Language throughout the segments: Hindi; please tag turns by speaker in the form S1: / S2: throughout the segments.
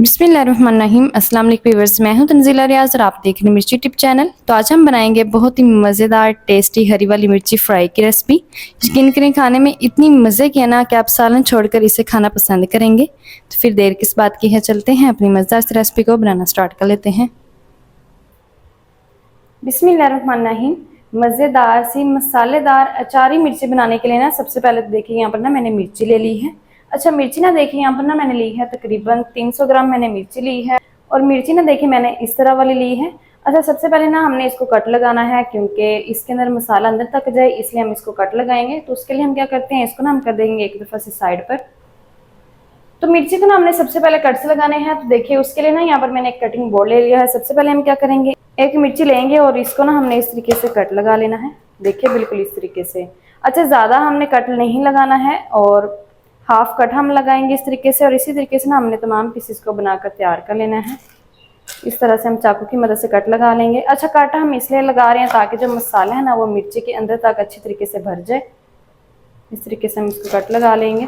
S1: बिस्मिल्लाहिर्रहमानिर्रहीम। अस्सलाम वालेकुम व्यूअर्स, मैं हूं तंजीला रियाज और आप देख रहे हैं मिर्ची टिप चैनल। तो आज हम बनाएंगे बहुत ही मज़ेदार टेस्टी हरी वाली मिर्ची फ्राई की रेसिपी। यकीन करें खाने में इतनी मज़े की है ना कि आप सालन छोड़कर इसे खाना पसंद करेंगे। तो फिर देर किस बात की है, चलते हैं अपनी मज़ेदार सी रेसिपी को बनाना स्टार्ट कर लेते हैं। बिस्मिल्लाहिर्रहमानिर्रहीम। मज़ेदार सी मसालेदार अचारी मिर्ची बनाने के लिए ना सबसे पहले तो देखिए यहाँ पर ना मैंने मिर्ची ले ली है। अच्छा, मिर्ची ना देखिए यहाँ पर ना मैंने ली है तकरीबन 300 ग्राम मैंने मिर्ची ली है। और मिर्ची ना देखिए मैंने इस तरह वाली ली है। अच्छा, सबसे पहले ना हमने इसको कट लगाना है क्योंकि इसके अंदर मसाला अंदर तक जाए, इसलिए हम इसको कट लगाएंगे। तो उसके लिए हम क्या करते हैं, इसको ना हम कर देंगे एक दफ़ा से साइड पर। तो मिर्ची को ना हमने सबसे पहले कट से लगाने हैं। तो देखिए उसके लिए ना यहाँ पर मैंने एक कटिंग बोर्ड ले लिया है। सबसे पहले हम क्या करेंगे, एक मिर्ची लेंगे और इसको ना हमने इस तरीके से कट लगा लेना है। देखिए बिल्कुल इस तरीके से। अच्छा, ज़्यादा हमने कट नहीं लगाना है और हाफ कट हम लगाएंगे इस तरीके से। और इसी तरीके से ना हमने तमाम पीसेस को बनाकर तैयार कर लेना है। इस तरह से हम चाकू की मदद से कट लगा लेंगे। अच्छा, कट हम इसलिए लगा रहे हैं ताकि जो मसाला है ना वो मिर्ची के अंदर तक अच्छी तरीके से भर जाए। इस तरीके से हम इसको कट लगा लेंगे।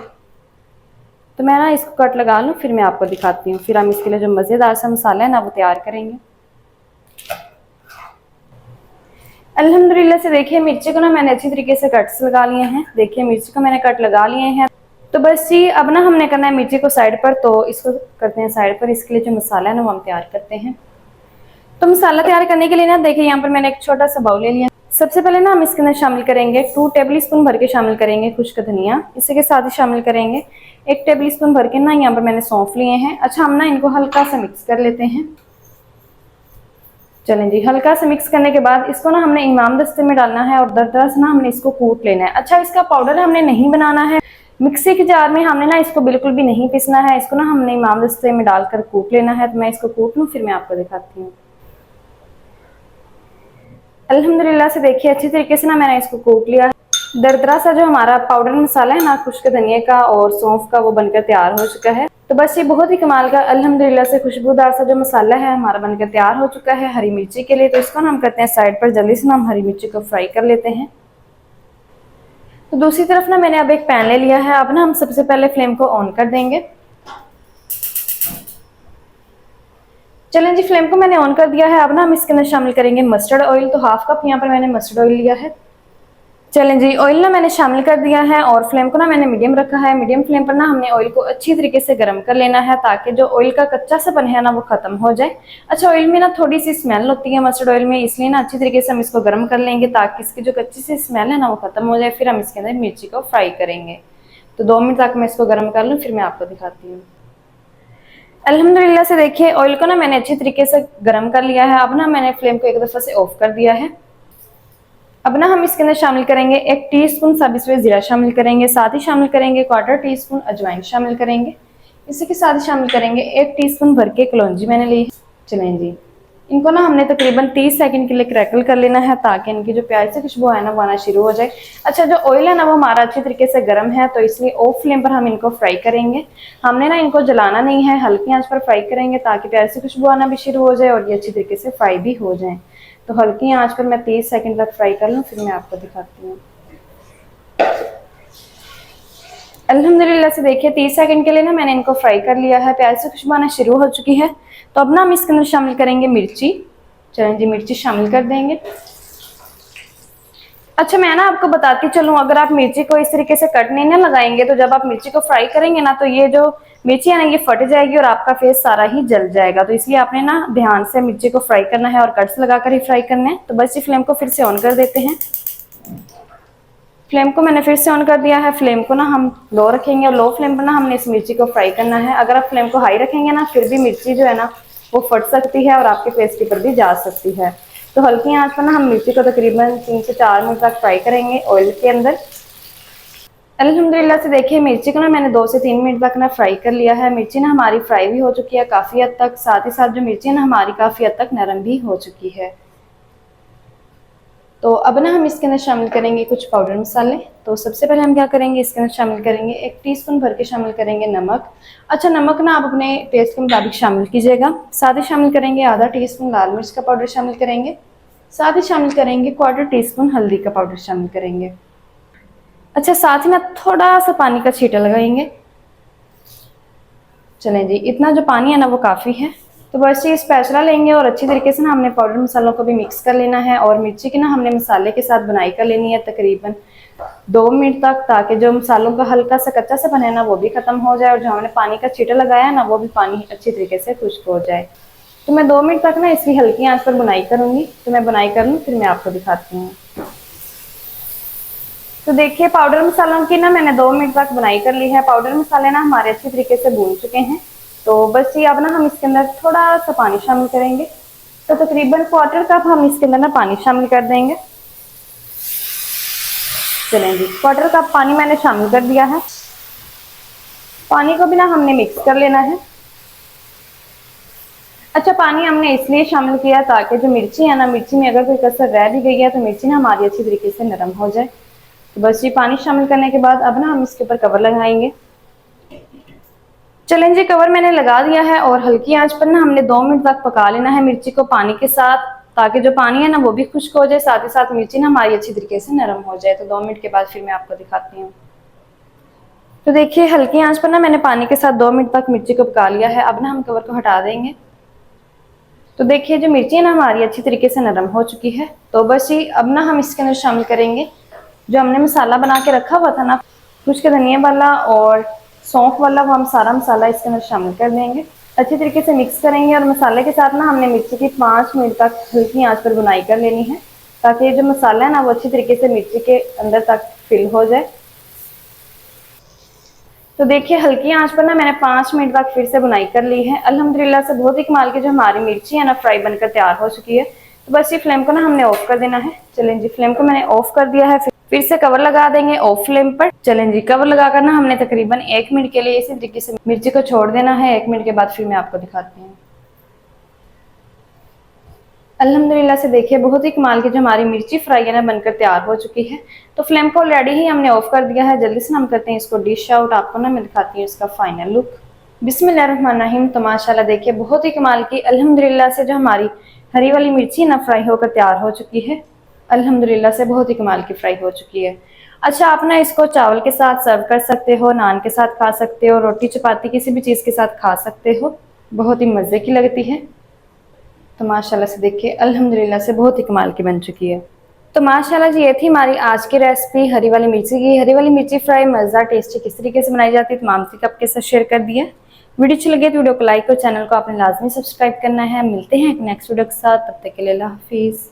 S1: तो मैं ना इसको कट लगा लूँ, फिर मैं आपको दिखाती हूँ। फिर हम इसके लिए जो मज़ेदार सा मसाला है ना वो तैयार करेंगे। अल्हम्दुलिल्लाह से देखिए मिर्ची को ना मैंने अच्छी तरीके से कट्स लगा लिए हैं। देखिए मिर्ची को मैंने कट लगा लिए हैं। तो बस जी अब ना हमने करना है मिर्ची को साइड पर, तो इसको करते हैं साइड पर। इसके लिए जो मसाला है ना वो हम तैयार करते हैं। तो मसाला तैयार करने के लिए ना देखिए यहाँ पर मैंने एक छोटा सा बाउल ले लिया। सबसे पहले ना हम इसके अंदर शामिल करेंगे 2 टेबल स्पून भर के शामिल करेंगे खुश्क धनिया। इसी के साथ ही शामिल करेंगे 1 टेबल स्पून भर के ना यहाँ पर मैंने सौंफ लिए हैं। अच्छा, हम ना इनको हल्का सा मिक्स कर लेते हैं। चलें जी, हल्का सा मिक्स करने के बाद इसको ना हमने इमाम दस्ते में डालना है और दरदरा से ना हमने इसको कूट लेना है। अच्छा, इसका पाउडर हमने नहीं बनाना है। मिक्सी के जार में हमने ना इसको बिल्कुल भी नहीं पीसना है। इसको ना हमने इमाम दस्ते में डालकर कूट लेना है। तो मैं इसको कूट लूँ, फिर मैं आपको दिखाती हूँ। अल्हम्दुलिल्लाह से देखिए अच्छी तरीके से ना मैंने इसको कूट लिया है। दरदरा सा जो हमारा पाउडर मसाला है ना खुश्क धनिया का और सौंफ का, वो बनकर तैयार हो चुका है। तो बस ये बहुत ही कमाल का अल्हम्दुलिल्लाह से खुशबूदार सा जो मसाला है हमारा बनकर तैयार हो चुका है हरी मिर्ची के लिए। तो इसको ना हम करते हैं साइड पर। जल्दी से ना हम हरी मिर्ची को फ्राई कर लेते हैं। तो दूसरी तरफ ना मैंने अब एक पैन ले लिया है। अब ना हम सबसे पहले फ्लेम को ऑन कर देंगे। चलें जी, फ्लेम को मैंने ऑन कर दिया है। अब ना हम इसके अंदर शामिल करेंगे मस्टर्ड ऑयल। तो हाफ कप यहाँ पर मैंने मस्टर्ड ऑयल लिया है। चलें जी, ऑयल ना मैंने शामिल कर दिया है और फ्लेम को ना मैंने मीडियम रखा है। मीडियम फ्लेम पर ना हमने ऑयल को अच्छी तरीके से गर्म कर लेना है ताकि जो ऑयल का कच्चा सापन है ना वो खत्म हो जाए। अच्छा, ऑयल में ना थोड़ी सी स्मेल होती है मस्टर्ड ऑयल में, इसलिए ना अच्छी तरीके से हम इसको गर्म कर लेंगे ताकि इसकी जो कच्ची सी स्मेल है ना वो खत्म हो जाए। फिर हम इसके अंदर मिर्ची को फ्राई करेंगे। तो 2 मिनट तक मैं इसको गर्म कर लूँ, फिर मैं आपको दिखाती हूँ। अल्हम्दुलिल्लाह से देखिए ऑयल को ना मैंने अच्छी तरीके से गर्म कर लिया है। अब ना मैंने फ्लेम को एक दफ़ा से ऑफ कर दिया है। अब ना हम इसके अंदर शामिल करेंगे 1 टीस्पून साबित जीरा शामिल करेंगे। साथ ही शामिल करेंगे 1/4 टीस्पून अजवाइन शामिल करेंगे। इसी के साथ शामिल करेंगे 1 टीस्पून भर के कलौंजी मैंने ली है। चलें जी, इनको ना हमने तकरीबन 30 सेकंड के लिए क्रैकल कर लेना है ताकि इनकी जो प्याज से खुशबू है ना वो आना शुरू हो जाए। अच्छा, जो ऑयल है ना वो हमारा अच्छी तरीके से गर्म है, तो इसलिए ऑफ फ्लेम पर हम इनको फ्राई करेंगे। हमने ना इनको जलाना नहीं है, हल्की आंच पर फ्राई करेंगे ताकि प्याज से खुशबू आना भी शुरू हो जाए और ये अच्छी तरीके से फ्राई भी हो जाए। तो हल्की आंच पर मैं 30 सेकंड तक फ्राई कर लूँ, फिर मैं आपको दिखाती हूँ। अल्हम्दुलिल्लाह से देखिए 30 सेकंड के लिए ना मैंने इनको फ्राई कर लिया है। प्याज से खुशबू आना शुरू हो चुकी है। तो अब ना हम इसके अंदर शामिल करेंगे मिर्ची। चलें जी, मिर्ची शामिल कर देंगे। अच्छा, मैं ना आपको बताती चलूँ, अगर आप मिर्ची को इस तरीके से कट नहीं ना लगाएंगे तो जब आप मिर्ची को फ्राई करेंगे ना तो ये जो मिर्ची है ना ये फट जाएगी और आपका फेस सारा ही जल जाएगा। तो इसलिए आपने ना ध्यान से मिर्ची को फ्राई करना है और कट्स लगाकर ही फ्राई करना है। तो बस ये फ्लेम को फिर से ऑन कर देते हैं। फ्लेम को मैंने फिर से ऑन कर दिया है। फ्लेम को ना हम लो रखेंगे और लो फ्लेम पर ना हमने इस मिर्ची को फ्राई करना है। अगर आप फ्लेम को हाई रखेंगे ना फिर भी मिर्ची जो है ना वो फट सकती है और आपके फेस के ऊपर भी जा सकती है। तो हल्की आंच पर ना हम मिर्ची को तकरीबन 3 से 4 मिनट तक फ्राई करेंगे ऑयल के अंदर। अल्हम्दुलिल्लाह से देखिए मिर्ची को ना मैंने 2 से 3 मिनट तक ना फ्राई कर लिया है। मिर्ची ना हमारी फ्राई भी हो चुकी है काफ़ी हद तक। साथ ही साथ जो मिर्ची है ना हमारी काफ़ी हद तक नरम भी हो चुकी है। तो अब ना हम इसके अंदर शामिल करेंगे कुछ पाउडर मसाले। तो सबसे पहले हम क्या करेंगे, इसके अंदर शामिल करेंगे 1 टीस्पून भर के शामिल करेंगे नमक। अच्छा, नमक ना आप अपने टेस्ट के मुताबिक शामिल कीजिएगा। साथ ही शामिल करेंगे आधा टीस्पून लाल मिर्च का पाउडर शामिल करेंगे। साथ ही शामिल करेंगे 1/4 टीस्पून हल्दी का पाउडर शामिल करेंगे। अच्छा, साथ ही ना थोड़ा सा पानी का छींटा लगाएंगे। चलें जी, इतना जो पानी है ना वो काफ़ी है। तो बस ये स्पैचुला लेंगे और अच्छी तरीके से ना हमने पाउडर मसालों को भी मिक्स कर लेना है और मिर्ची की ना हमने मसाले के साथ बुनाई कर लेनी है तकरीबन 2 मिनट तक, ताकि जो मसालों का हल्का सा कच्चा सा बना है ना वो भी खत्म हो जाए और जो हमने पानी का छींटा लगाया है ना वो भी पानी अच्छी तरीके से खुश्क हो जाए। तो मैं 2 मिनट तक ना इसकी हल्की आंच पर बुनाई करूंगी। तो मैं बुनाई कर लूँ फिर मैं आपको दिखाती हूँ। तो देखिए पाउडर मसालों की ना मैंने 2 मिनट तक बुनाई कर ली है। पाउडर मसाले ना हमारे अच्छी तरीके से भून चुके हैं। तो बस ये अब ना हम इसके अंदर थोड़ा सा पानी शामिल करेंगे। तो तकरीबन 1/4 कप हम इसके अंदर ना पानी शामिल कर देंगे। चलें जी, 1/4 कप पानी मैंने शामिल कर दिया है। पानी को भी ना हमने मिक्स कर लेना है। अच्छा, पानी हमने इसलिए शामिल किया ताकि जो मिर्ची है ना, मिर्ची में अगर कोई कसर रह भी गई है तो मिर्ची ना हमारी अच्छी तरीके से नरम हो जाए। तो बस ये पानी शामिल करने के बाद अब ना हम इसके ऊपर कवर लगाएंगे। चलें जी, कवर मैंने लगा दिया है और हल्की आंच पर ना हमने 2 मिनट तक पका लेना है मिर्ची को पानी के साथ, ताकि जो पानी है ना वो भी खुश्क हो जाए, साथ ही साथ मिर्ची ना हमारी अच्छी तरीके से नरम हो जाए। तो 2 मिनट के बाद फिर मैं आपको दिखाती हूँ। तो देखिए हल्की आंच पर ना मैंने पानी के साथ 2 मिनट तक मिर्ची को पका लिया है। अब ना हम कवर को हटा देंगे। तो देखिए जो मिर्ची है ना हमारी अच्छी तरीके से नरम हो चुकी है। तो बस ये अब ना हम इसके अंदर शामिल करेंगे जो हमने मसाला बना के रखा हुआ था ना, खुश्क धनिया वाला और सौंफ वाला, वो हम सारा मसाला इसके अंदर शामिल कर देंगे। अच्छी तरीके से मिक्स करेंगे और मसाले के साथ ना हमने मिर्ची की 5 मिनट तक हल्की आंच पर बुनाई कर लेनी है, ताकि जो मसाला है ना वो अच्छी तरीके से मिर्ची के अंदर तक फिल हो जाए। तो देखिए हल्की आंच पर ना मैंने 5 मिनट तक फिर से बुनाई कर ली है। अल्हम्दुलिल्लाह से बहुत ही कमाल की जो हमारी मिर्ची है ना फ्राई बनकर तैयार हो चुकी है। तो बस ये फ्लेम को ना हमने ऑफ कर देना है। चलें जी, फ्लेम को मैंने ऑफ कर दिया है। फिर से कवर लगा देंगे ऑफ फ्लेम पर। चलें जी, कवर लगाकर ना हमने तकरीबन 1 मिनट के लिए इसी तरीके से मिर्ची को छोड़ देना है। 1 मिनट के बाद फिर मैं आपको दिखाती हूँ। अल्हम्दुलिल्लाह से देखिए बहुत ही कमाल की जो हमारी मिर्ची फ्राई है ना बनकर तैयार हो चुकी है। तो फ्लेम को ऑलरेडी ही हमने ऑफ कर दिया है। जल्दी से हम करते हैं इसको डिश आउट। आपको ना मैं दिखाती हूँ इसका फाइनल लुक। बिस्मिल्लाहिर्रहमानिर्रहीम। तो माशाल्लाह देखिए बहुत ही कमाल की अल्हम्दुलिल्लाह से जो हमारी हरी वाली मिर्ची ना फ्राई होकर तैयार हो चुकी है। अल्हम्दुलिल्लाह से बहुत ही कमाल की फ्राई हो चुकी है। अच्छा, आप ना इसको चावल के साथ सर्व कर सकते हो, नान के साथ खा सकते हो, रोटी चपाती किसी भी चीज़ के साथ खा सकते हो। बहुत ही मज़े की लगती है। तो माशाल्लाह से देखिए अल्हम्दुलिल्लाह से बहुत ही कमाल की बन चुकी है। तो माशाल्लाह जी ये थी हमारी आज की रेसिपी हरी वाली मिर्ची की। हरी वाली मिर्ची फ्राई मज़ेदार टेस्टी किस तरीके से बनाई जाती है तमाम तरीके आपके साथ शेयर कर दिया। वीडियो अच्छी लगी तो वीडियो को लाइक और चैनल को आपने लाजमी सब्सक्राइब करना है। मिलते हैं एक नेक्स्ट वीडियो के साथ, तब तक के लिए अल्लाह हाफिज़।